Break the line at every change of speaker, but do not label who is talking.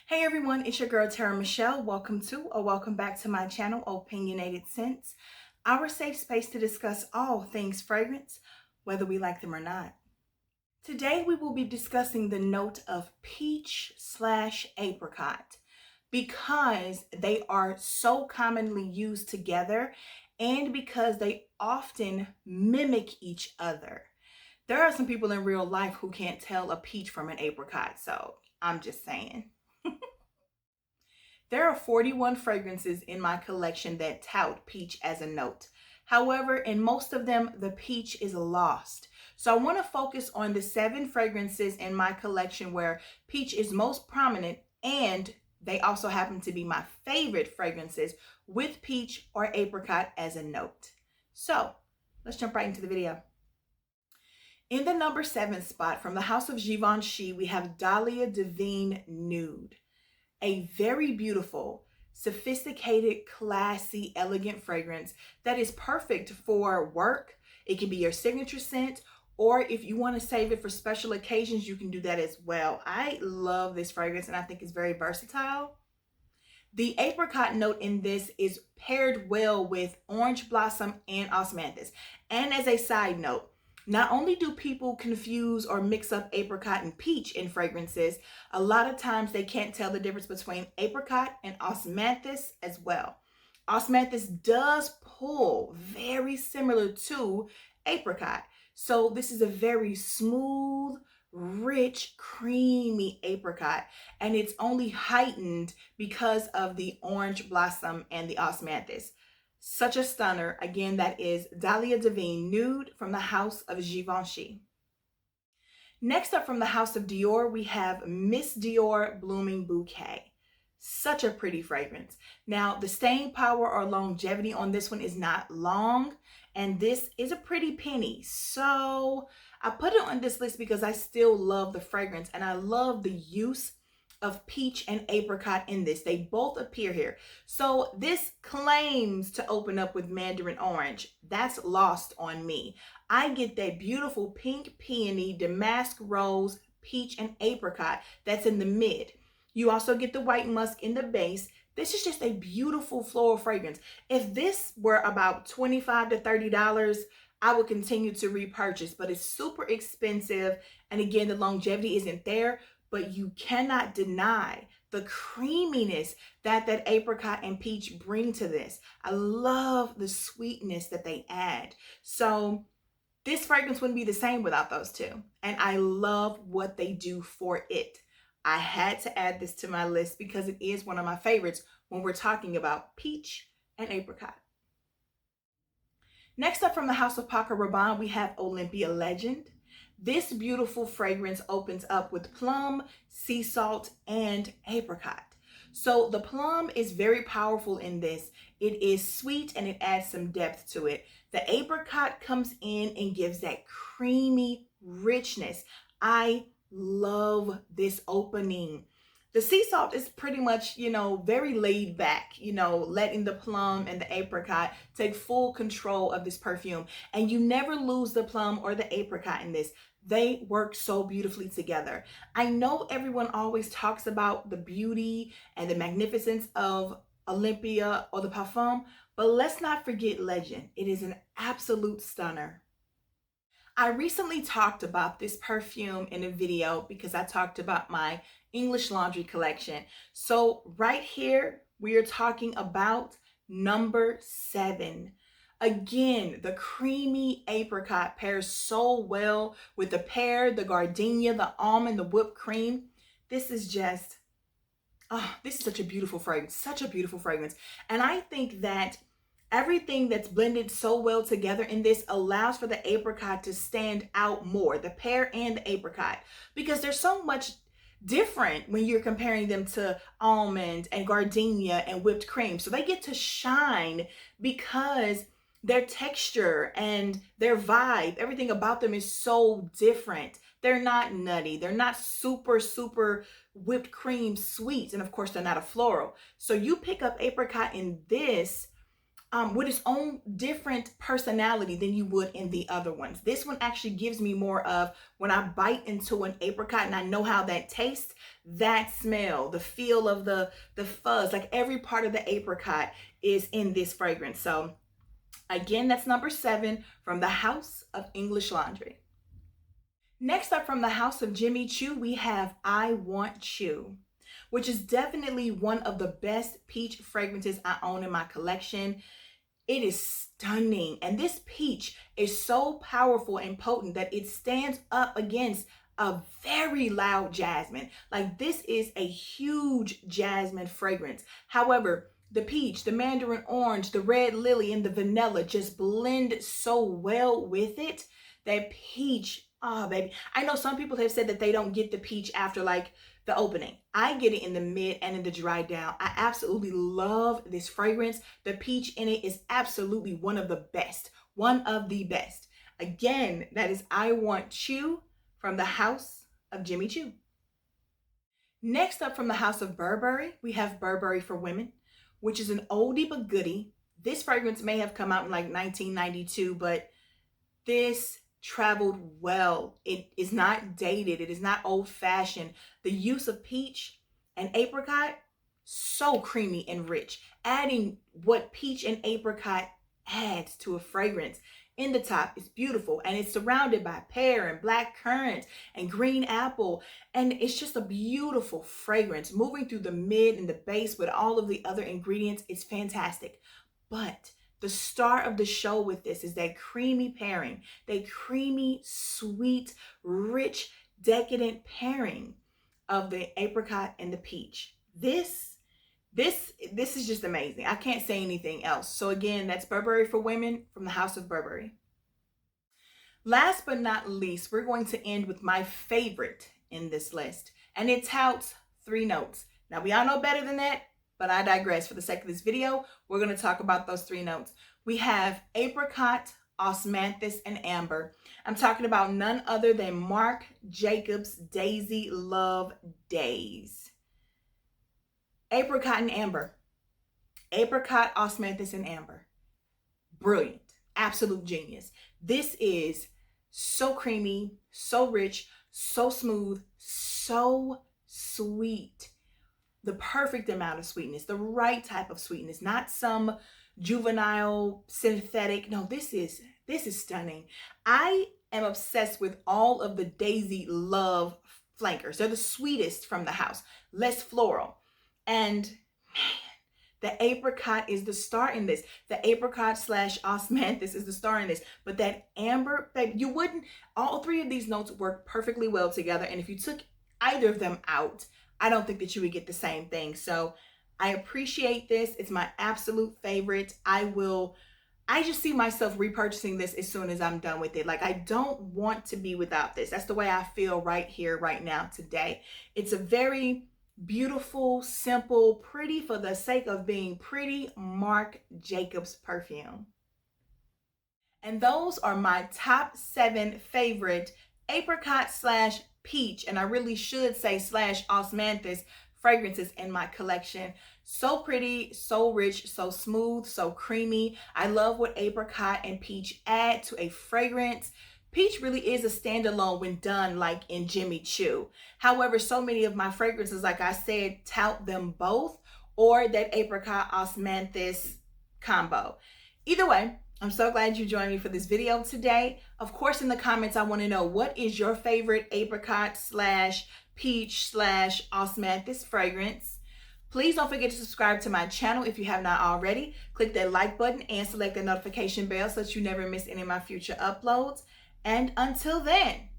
Hey everyone, it's your girl Tara Michelle. Welcome to or welcome back to my channel, Opinionated Scents, our safe space to discuss all things fragrance, whether we like them or not. Today we will be discussing the note of peach/apricot because they are so commonly used together and because they often mimic each other. There are some people in real life who can't tell a peach from an apricot, so I'm just saying. There are 41 fragrances in my collection that tout peach as a note. However, in most of them, the peach is lost. So I want to focus on the 7 fragrances in my collection where peach is most prominent, and they also happen to be my favorite fragrances with peach or apricot as a note. So let's jump right into the video. In the number 7 spot from the house of Givenchy, we have Dahlia Divin Nude. A very beautiful, sophisticated, classy, elegant fragrance that is perfect for work. It can be your signature scent, or if you want to save it for special occasions, you can do that as well. I love this fragrance and I think it's very versatile. The apricot note in this is paired well with orange blossom and osmanthus. And as a side note, not only do people confuse or mix up apricot and peach in fragrances, a lot of times they can't tell the difference between apricot and osmanthus as well. Osmanthus does pull very similar to apricot. So this is a very smooth, rich, creamy apricot, and it's only heightened because of the orange blossom and the osmanthus. Such a stunner. Again, that is Dahlia Divin Nude from the house of Givenchy. Next up from the house of Dior, we have Miss Dior Blooming Bouquet. Such a pretty fragrance. Now, the staying power or longevity on this one is not long, and this is a pretty penny. So I put it on this list because I still love the fragrance and I love the use of peach and apricot in this. They both appear here. So this claims to open up with mandarin orange. That's lost on me. I get that beautiful pink peony, damask rose, peach, and apricot that's in the mid. You also get the white musk in the base. This is just a beautiful floral fragrance. If this were about $25 to $30, I would continue to repurchase, but it's super expensive. And again, the longevity isn't there, but you cannot deny the creaminess that apricot and peach bring to this. I love the sweetness that they add. So this fragrance wouldn't be the same without those two. And I love what they do for it. I had to add this to my list because it is one of my favorites when we're talking about peach and apricot. Next up from the house of Paco Rabanne, we have Olympea Legend. This beautiful fragrance opens up with plum, sea salt, and apricot. So the plum is very powerful in this. It is sweet and it adds some depth to it. The apricot comes in and gives that creamy richness. I love this opening. The sea salt is pretty much, very laid back, letting the plum and the apricot take full control of this perfume. And you never lose the plum or the apricot in this. They work so beautifully together. I know everyone always talks about the beauty and the magnificence of Olympea or the Parfum, but let's not forget Legend. It is an absolute stunner. I recently talked about this perfume in a video because I talked about my English laundry collection. So right here, we are talking about number 7. Again, the creamy apricot pairs so well with the pear, the gardenia, the almond, the whipped cream. This is just, this is such a beautiful fragrance, such a beautiful fragrance. And I think that everything that's blended so well together in this allows for the apricot to stand out more, the pear and the apricot, because there's so much different when you're comparing them to almond and gardenia and whipped cream. So they get to shine because their texture and their vibe, everything about them is so different. They're not nutty. They're not super, super whipped cream sweets. And of course, they're not a floral. So you pick up apricot in this, with its own different personality than you would in the other ones. This one actually gives me more of, when I bite into an apricot and I know how that tastes, that smell, the feel of the fuzz, like every part of the apricot is in this fragrance. So again, that's number 7 from the House of English Laundry. Next up from the House of Jimmy Choo, we have I Want Choo, which is definitely one of the best peach fragrances I own in my collection. It is stunning, and this peach is so powerful and potent that it stands up against a very loud jasmine. Like, this is a huge jasmine fragrance. However, the peach, the mandarin orange, the red lily, and the vanilla just blend so well with it. That peach, oh baby. I know some people have said that they don't get the peach after like the opening. I get it in the mid and in the dry down. I absolutely love this fragrance. The peach in it is absolutely one of the best. One of the best. Again, that is I Want Choo from the House of Jimmy Choo. Next up from the House of Burberry, we have Burberry for Women, which is an oldie but goodie. This fragrance may have come out in like 1992, but this traveled well. It is not dated. It is not old-fashioned. The use of peach and apricot, so creamy and rich, adding what peach and apricot adds to a fragrance. In the top, it's beautiful, and it's surrounded by pear and black currant and green apple, and it's just a beautiful fragrance. Moving through the mid and the base with all of the other ingredients, it's fantastic. But the star of the show with this is that creamy pairing, that creamy, sweet, rich, decadent pairing of the apricot and the peach. This is just amazing. I can't say anything else. So again, that's Burberry for Women from the House of Burberry. Last but not least, we're going to end with my favorite in this list, and it touts 3 notes. Now, we all know better than that, but I digress. For the sake of this video, we're going to talk about those 3 notes. We have apricot, osmanthus, and amber. I'm talking about none other than Marc Jacobs Daisy Love Daze. Apricot and amber. Apricot, osmanthus, and amber. Brilliant. Absolute genius. This is so creamy, so rich, so smooth, so sweet. The perfect amount of sweetness, the right type of sweetness, not some juvenile synthetic. No, this is stunning. I am obsessed with all of the Daisy Love flankers. They're the sweetest from the house, less floral. And man, the apricot is the star in this. The apricot / osmanthus is the star in this. But that amber, babe, you wouldn't, all 3 of these notes work perfectly well together. And if you took either of them out, I don't think that you would get the same thing. So I appreciate this. It's my absolute favorite. I just see myself repurchasing this as soon as I'm done with it. Like, I don't want to be without this. That's the way I feel right here, right now, today. It's a very beautiful, simple, pretty for the sake of being pretty Marc Jacobs perfume. And those are my top 7 favorite apricot / peach, and I really should say / osmanthus fragrances in my collection. So pretty, so rich, so smooth, so creamy. I love what apricot and peach add to a fragrance. Peach really is a standalone when done like in Jimmy Choo. However, so many of my fragrances, like I said, tout them both, or that apricot osmanthus combo. Either way, I'm so glad you joined me for this video today. Of course, in the comments, I want to know, what is your favorite apricot / peach / osmanthus fragrance? Please don't forget to subscribe to my channel if you have not already. Click that like button and select the notification bell so that you never miss any of my future uploads. And until then,